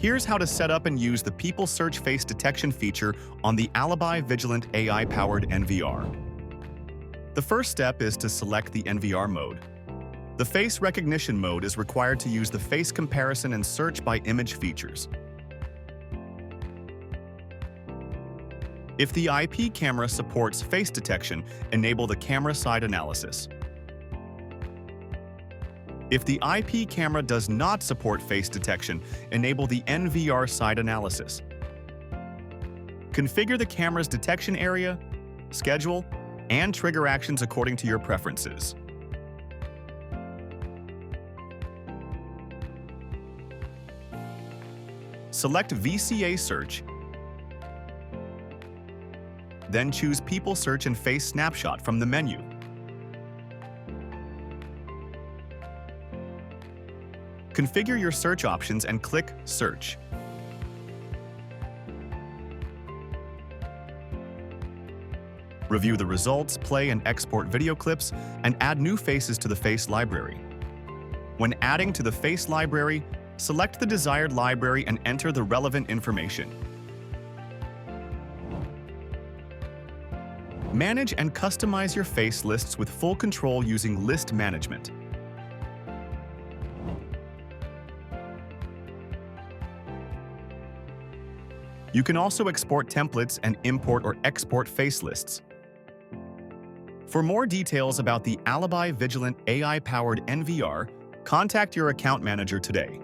Here's how to set up and use the People Search face detection feature on the Alibi Vigilant AI-powered NVR. The first step is to select the NVR mode. The face recognition mode is required to use the face comparison and search by image features. If the IP camera supports face detection, enable the camera side analysis. If the IP camera does not support face detection, enable the NVR side analysis. Configure the camera's detection area, schedule, and trigger actions according to your preferences. Select VCA Search, then choose People Search and Face Snapshot from the menu. Configure your search options and click Search. Review the results, play and export video clips, and add new faces to the face library. When adding to the face library, select the desired library and enter the relevant information. Manage and customize your face lists with full control using list management. You can also export templates and import or export face lists. For more details about the Alibi Vigilant AI-powered NVR, contact your account manager today.